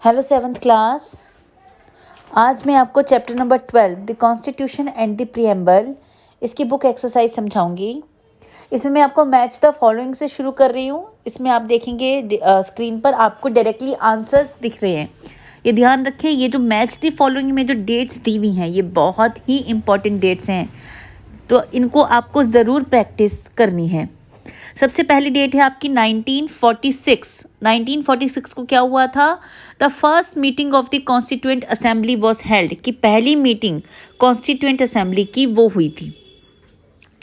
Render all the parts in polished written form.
Hello seventh class. आज मैं आपको chapter number 12 the constitution and the preamble इसकी बुक एक्सरसाइज समझाऊंगी। इसमें मैं आपको मैच द फॉलोइंग से शुरू कर रही हूँ। इसमें आप देखेंगे स्क्रीन पर आपको डायरेक्टली आंसर्स दिख रहे हैं। ये ध्यान रखें, ये जो मैच द फॉलोइंग में जो डेट्स दी हुई हैं ये बहुत ही इंपॉर्टेंट डेट्स हैं, तो इनको आपको ज़रूर प्रैक्टिस करनी है। सबसे पहली डेट है आपकी 1946। 1946 को क्या हुआ था? The first meeting of the constituent assembly was held, कि पहली मीटिंग कॉन्स्टिट्यूएंट असेंबली की वो हुई थी।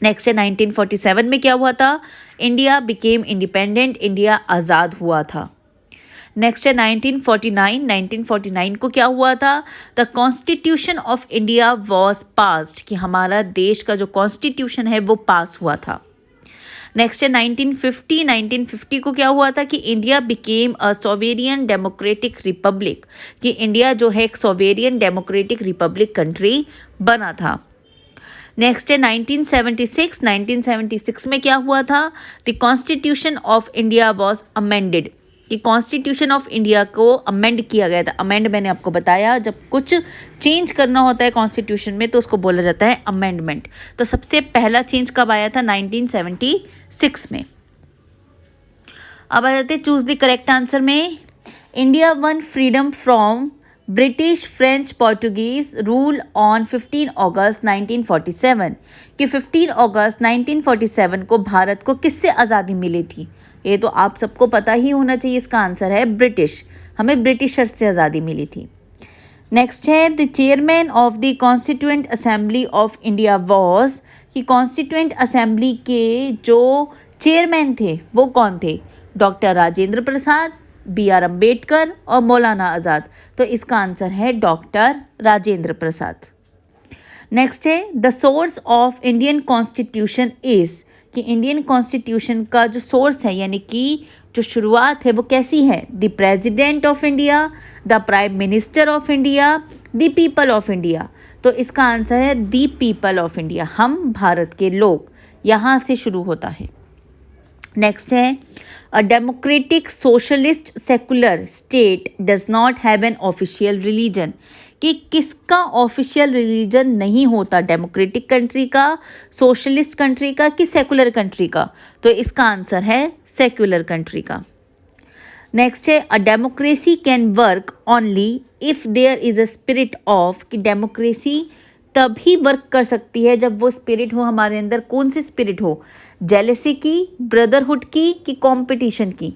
नेक्स्ट है 1947 में क्या हुआ था? इंडिया बिकेम इंडिपेंडेंट, इंडिया आज़ाद हुआ था। नेक्स्ट है 1949। 1949 को क्या हुआ था? The constitution of India was passed, कि हमारा देश का जो कॉन्स्टिट्यूशन है वो पास हुआ था। नेक्स्ट है 1950। 1950 को क्या हुआ था? कि India became a sovereign democratic Republic, कि इंडिया जो है एक सोवेरियन डेमोक्रेटिक रिपब्लिक कंट्री बना था। नेक्स्ट है 1976। 1976 में क्या हुआ था? The constitution of India was amended, कि कॉन्स्टिट्यूशन ऑफ इंडिया को अमेंड किया गया था। अमेंड मैंने आपको बताया, जब कुछ चेंज करना होता है कॉन्स्टिट्यूशन में तो उसको बोला जाता है अमेंडमेंट। तो सबसे पहला चेंज कब आया था? 1976 में। अब आ जाते हैं चूज द करेक्ट आंसर में। India one freedom from British, French, Portuguese rule on 15 अगस्त 1947, कि 15 अगस्त 1947 को भारत को किससे आज़ादी मिली थी? ये तो आप सबको पता ही होना चाहिए। इसका आंसर है ब्रिटिश, हमें ब्रिटिशर्स से आज़ादी मिली थी। नेक्स्ट है the chairman of the constituent assembly of India was, कि कॉन्स्टिट्यूएंट असेंबली के जो चेयरमैन थे वो कौन थे? Doctor Rajendra Prasad, B.R. अम्बेडकर और मौलाना आज़ाद। तो इसका आंसर है डॉक्टर राजेंद्र प्रसाद। नेक्स्ट है the source of Indian constitution is, कि इंडियन कॉन्स्टिट्यूशन का जो सोर्स है यानी कि जो शुरुआत है वो कैसी है? The president of India, the prime minister of India, the people of India. तो इसका आंसर है द पीपल ऑफ इंडिया, हम भारत के लोग, यहाँ से शुरू होता है। नेक्स्ट है a democratic socialist secular state does not have an official religion, कि किसका ऑफिशियल रिलीजन नहीं होता? डेमोक्रेटिक कंट्री का, सोशलिस्ट कंट्री का, कि सेकुलर कंट्री का? तो इसका आंसर है सेकुलर कंट्री का। नेक्स्ट है a democracy can work only if there is a spirit of, कि डेमोक्रेसी तभी वर्क कर सकती है जब वो स्पिरिट हो हमारे अंदर। कौन सी स्पिरिट हो? जेलेसी की, ब्रदरहुड की, कि कंपटीशन की?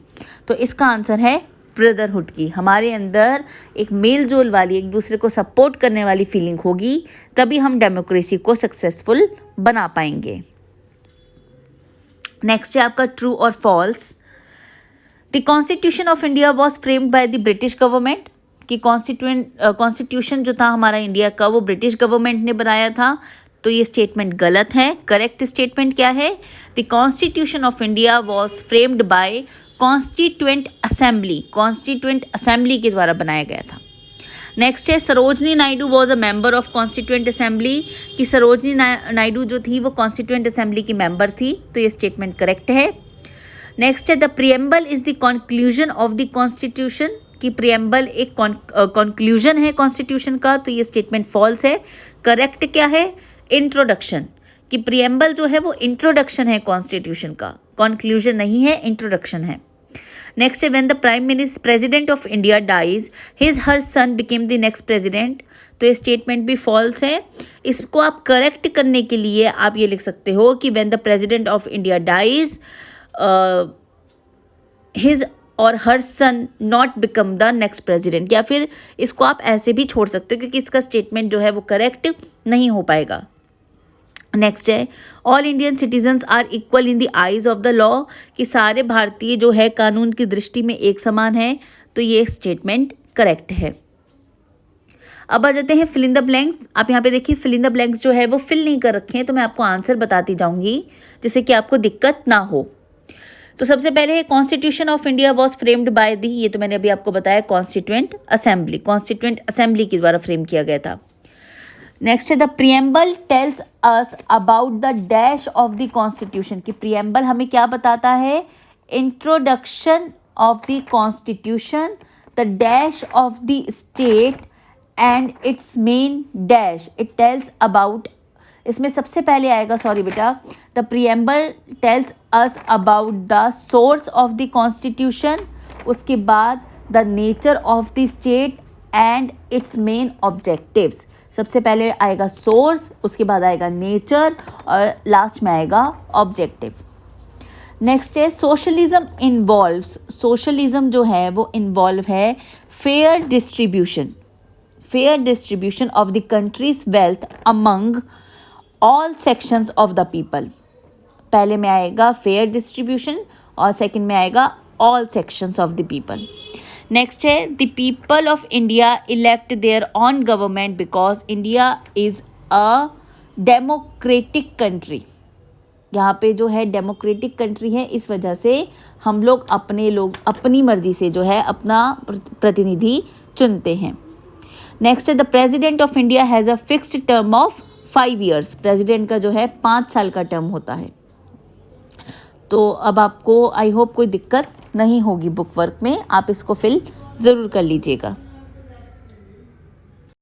तो इसका आंसर है ब्रदरहुड की। हमारे अंदर एक मेल जोल वाली, एक दूसरे को सपोर्ट करने वाली फीलिंग होगी, तभी हम डेमोक्रेसी को सक्सेसफुल बना पाएंगे। नेक्स्ट है आपका ट्रू और false. The constitution of India was framed by the British government, कि कॉन्स्टिट्यूशन जो था हमारा इंडिया का वो ब्रिटिश गवर्नमेंट ने बनाया था। तो ये स्टेटमेंट गलत है। करेक्ट स्टेटमेंट क्या है? The constitution of India was framed bye constituent assembly, constituent assembly के द्वारा बनाया गया था। नेक्स्ट है Sarojini Naidu was a member of constituent assembly, कि सरोजनी नायडू जो थी वो कॉन्स्टिट्यूएंट असेंबली की मेंबर थी। तो ये स्टेटमेंट करेक्ट है। नेक्स्ट है the preamble is the conclusion of the constitution, कि प्रीएम्बल एक कंक्लूजन है कॉन्स्टिट्यूशन का। तो ये स्टेटमेंट फॉल्स है। करेक्ट क्या है? इंट्रोडक्शन, कि प्रीएम्बल जो है वो इंट्रोडक्शन है कॉन्स्टिट्यूशन का, कंक्लूजन नहीं है, इंट्रोडक्शन है। नेक्स्ट है when the prime minister president of India dies his her son became the next president. तो ये स्टेटमेंट भी फॉल्स है। इसको आप करेक्ट करने के लिए आप ये लिख सकते हो कि when the president of India dies his और her son not become the next president, या फिर इसको आप ऐसे भी छोड़ सकते हो क्योंकि इसका स्टेटमेंट जो है वो करेक्ट नहीं हो पाएगा। नेक्स्ट है all Indian citizens are equal in the eyes of the law, कि सारे भारतीय जो है कानून की दृष्टि में एक समान है। तो ये स्टेटमेंट करेक्ट है। अब आ जाते हैं फिल इन द ब्लैंक्स। आप यहाँ पे देखिए फिल इन द ब्लैंक्स जो है वो फिल नहीं कर रखे हैं, तो मैं आपको आंसर बताती जाऊंगी जिससे कि आपको दिक्कत ना हो। तो सबसे पहले constitution of India was framed by the, ये तो मैंने अभी आपको बताया, कॉन्स्टिट्यूएंट असेंबली, कॉन्स्टिट्यूएंट असेंबली के द्वारा फ्रेम किया गया था। नेक्स्ट है the preamble tells us about the dash of the constitution, कि प्रीएम्बल हमें क्या बताता है? Introduction of the constitution, the dash of the state and it's main dash it tells about, इसमें सबसे पहले आएगा, सॉरी बेटा, the preamble tells us about the source of the constitution, उसके बाद the nature of the state and it's main objectives. सबसे पहले आएगा सोर्स, उसके बाद आएगा नेचर और लास्ट में आएगा ऑब्जेक्टिव। नेक्स्ट है सोशलिज्म इन्वॉल्व्स, सोशलिज्म जो है वो इन्वॉल्व है fair distribution of the country's wealth among all sections of the people. पहले में आएगा फेयर डिस्ट्रीब्यूशन और सेकंड में आएगा all sections of the people. Next है the people of India elect their own government because India is a democratic country. यहाँ पे जो है डेमोक्रेटिक कंट्री है, इस वजह से हम लोग अपनी मर्जी से जो है अपना प्रतिनिधि चुनते हैं। नेक्स्ट है the president of India has a fixed term of 5 years। President का जो है 5 साल का टर्म होता है। तो अब आपको आई होप कोई दिक्कत नहीं होगी बुक वर्क में, आप इसको फिल ज़रूर कर लीजिएगा।